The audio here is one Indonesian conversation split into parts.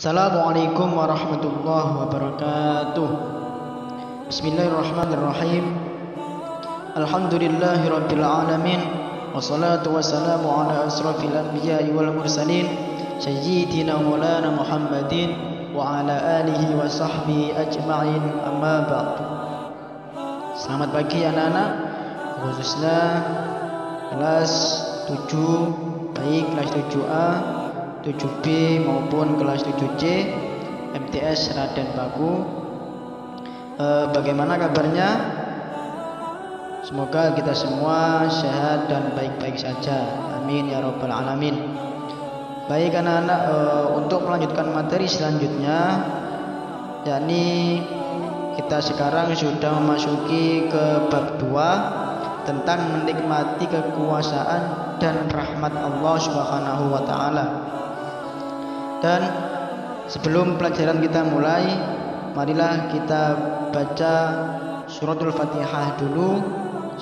Assalamualaikum warahmatullahi wabarakatuh. Bismillahirrahmanirrahim. Alhamdulillahi rabbil alamin. Wassalatu wassalamu ala asrafil anbiya'i wal mursalin sayyidina maulana Muhammadin wa ala alihi wa sahbihi ajma'in, amma ba'd. Selamat pagi anak-anak, khususnya kelas 7, baik kelas 7A, 7B maupun kelas 7C MTS Raden Paku. Bagaimana kabarnya? Semoga kita semua sehat dan baik-baik saja. Amin ya rabbal alamin. Baik anak-anak, untuk melanjutkan materi selanjutnya, yakni kita sekarang sudah memasuki ke bab 2 tentang menikmati kekuasaan dan rahmat Allah Subhanahu wa taala. Dan sebelum pelajaran kita mulai, marilah kita baca suratul Fatihah dulu.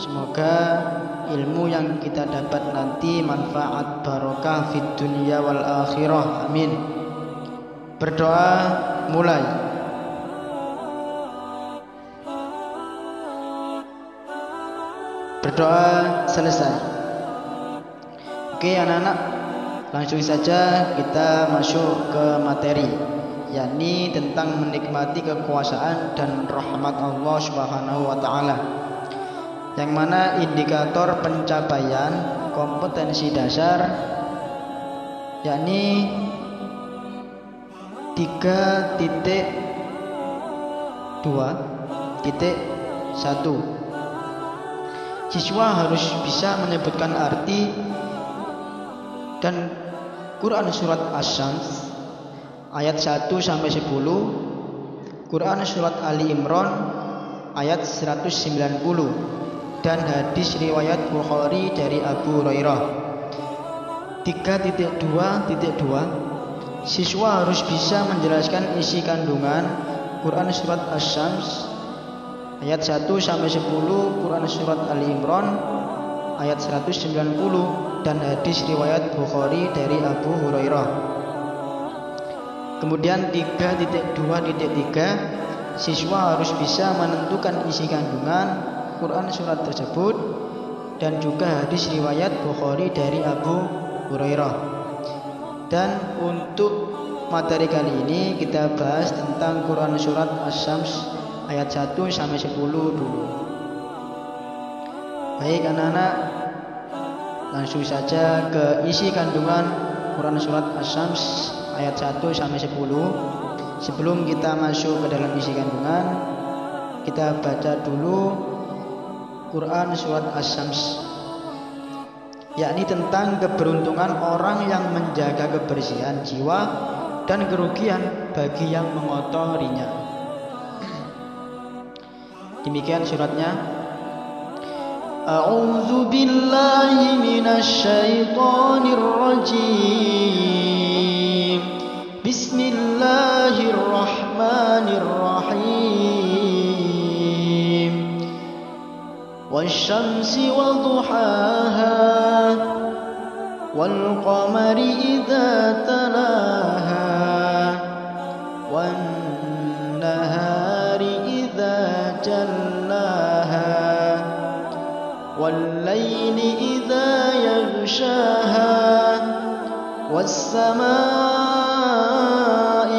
Semoga ilmu yang kita dapat nanti manfaat barokah fid dunya wal akhirah. Amin. Berdoa mulai. Berdoa selesai. Oke anak-anak, langsung saja kita masuk ke materi, yakni tentang menikmati kekuasaan dan rahmat Allah Subhanahu wa taala. Yang mana indikator pencapaian kompetensi dasar yakni 3.2.1. Siswa harus bisa menyebutkan arti dan Quran surat Asy-Syams ayat 1 sampai 10, Quran surat Ali Imran ayat 190, dan hadis riwayat Bukhari dari Abu Hurairah. 3.2.2 Siswa harus bisa menjelaskan isi kandungan Quran surat Asy-Syams ayat 1 sampai 10, Quran surat Ali Imran ayat 190, dan hadis riwayat Bukhari dari Abu Hurairah. Kemudian 3.2.3 Siswa harus bisa menentukan isi kandungan Quran surat tersebut dan juga hadis riwayat Bukhari dari Abu Hurairah. Dan untuk materi kali ini kita bahas tentang Quran surat Asy-Syams ayat 1 sampai 10 dulu. Baik anak-anak, langsung saja ke isi kandungan Quran surat Asy-Syams ayat 1 sampai 10. Sebelum kita masuk ke dalam isi kandungan, kita baca dulu Quran surat Asy-Syams, yakni tentang keberuntungan orang yang menjaga kebersihan jiwa dan kerugian bagi yang mengotorinya. Demikian suratnya. A'udzu billahi minasy syaithanir rajim. Bismillahirrahmanirrahim. Wasyamsi wadduhaha wal qamari idza talaha wan nahari idza jallaha والليل إذا يغشاها والسماء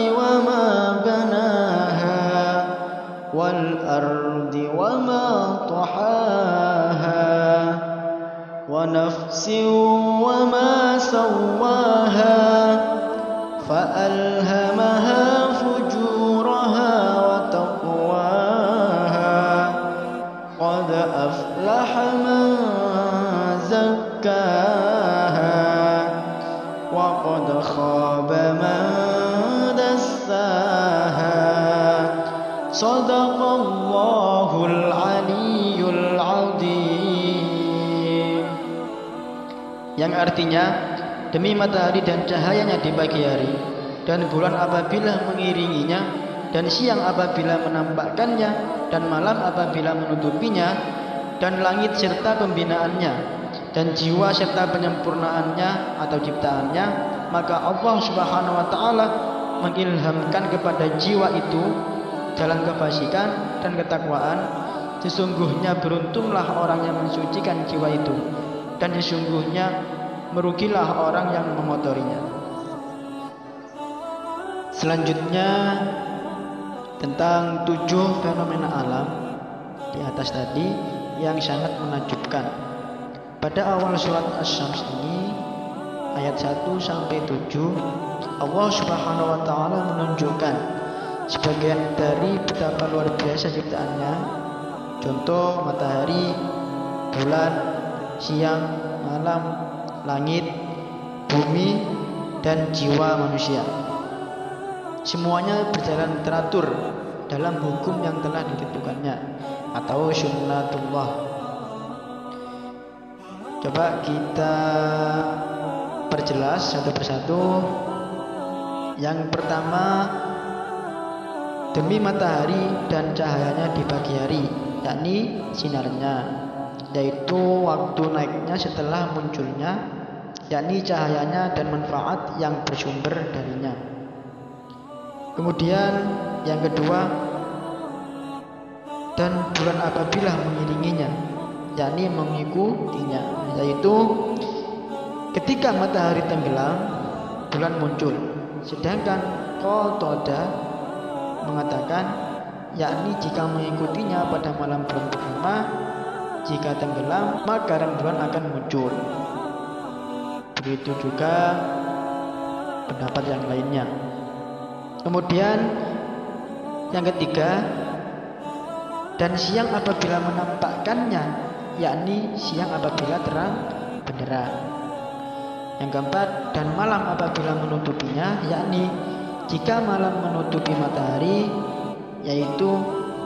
وما بناها والأرض وما طحاها ونفس وما سواها فألهمها فجورها وتقواها قد أفلح من زكاها وقد خاب من دساها صدق الله العلي العظيم. Yang artinya, demi matahari dan cahayanya di pagi hari, dan bulan apabila mengiringinya, dan siang apabila menampakkannya, dan malam apabila menutupinya, dan langit serta pembinaannya, dan jiwa serta penyempurnaannya atau ciptaannya, maka Allah Subhanahu wa taala mengilhamkan kepada jiwa itu jalan kefasikan dan ketakwaan, sesungguhnya beruntunglah orang yang mensucikan jiwa itu, dan sesungguhnya merugilah orang yang mengotorinya. Selanjutnya tentang 7 fenomena alam di atas tadi yang sangat menakjubkan. Pada awal surat Asy-Syams ini ayat 1 sampai 7, Allah Subhanahu wa taala menunjukkan sebagian dari betapa luar biasa ciptaannya. Contoh matahari, bulan, siang, malam, langit, bumi, dan jiwa manusia. Semuanya berjalan teratur dalam hukum yang telah ditentukannya atau sunnatullah. Coba kita perjelas satu persatu. Yang pertama, demi matahari dan cahayanya di pagi hari, yakni sinarnya, yaitu waktu naiknya setelah munculnya, yakni cahayanya dan manfaat yang bersumber darinya. Kemudian yang kedua, dan bulan apabila mengiringinya, yakni mengikutinya, yaitu ketika matahari tenggelam, bulan muncul. Sedangkan Qatadah mengatakan, yakni jika mengikutinya pada malam bulan pertama, jika tenggelam maka rembulan akan muncul. Begitu juga pendapat yang lainnya. Kemudian yang ketiga, dan siang apabila menampakkannya, yakni siang apabila terang benderang. Yang keempat, dan malam apabila menutupinya, yakni jika malam menutupi matahari, yaitu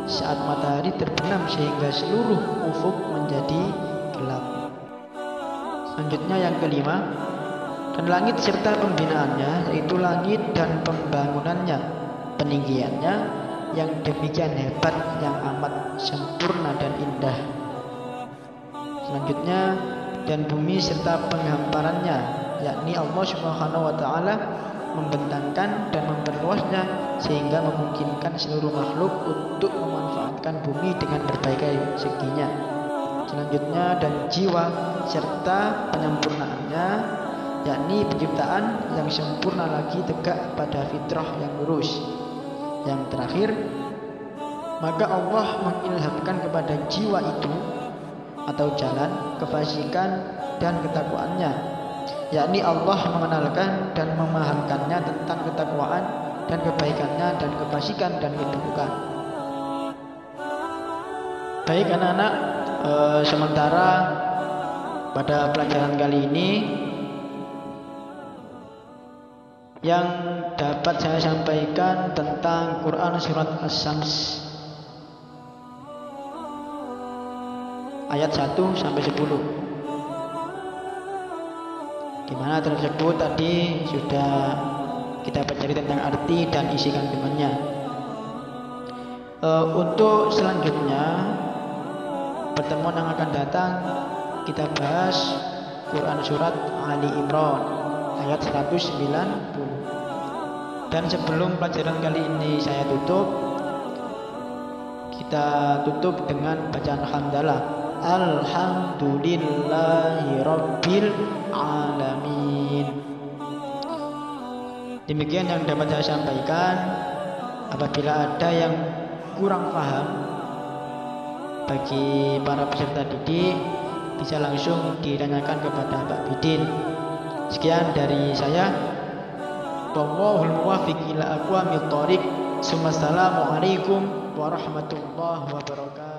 saat matahari terbenam sehingga seluruh ufuk menjadi gelap. Selanjutnya yang kelima, dan langit serta pembinaannya, yaitu langit dan pembangunannya, peninggiannya yang demikian hebat, yang amat sempurna dan indah. Selanjutnya, dan bumi serta penghamparannya, yakni Allah Subhanahu wa taala membentangkan dan memperluasnya sehingga memungkinkan seluruh makhluk untuk memanfaatkan bumi dengan berbagai seginya. Selanjutnya, dan jiwa serta penyempurnaannya, yakni penciptaan yang sempurna lagi tegak pada fitrah yang lurus. Yang terakhir, maka Allah mengilhamkan kepada jiwa itu atau jalan kefasikan dan ketakwaannya, yakni Allah mengenalkan dan memahamkannya tentang ketakwaan dan kebaikannya dan kefasikan dan keburukan. Baik anak-anak, sementara pada pelajaran kali ini yang dapat saya sampaikan tentang Quran surat Asy-Syams ayat 1 sampai 10. Di mana tersebut tadi sudah kita pelajari tentang arti dan isi kandungannya. Untuk selanjutnya pertemuan yang akan datang kita bahas Quran surat Ali Imran ayat 190. Dan sebelum pelajaran kali ini saya tutup, kita tutup dengan bacaan hamdalah. Alhamdulillahirabbil alamin. Demikian yang dapat saya sampaikan. Apabila ada yang kurang paham bagi para peserta didik, bisa langsung ditanyakan kepada Pak Bidin. Sekian dari saya. Wallahul muwaffiq ila aqwamit thoriq. Assalamualaikum warahmatullahi wabarakatuh.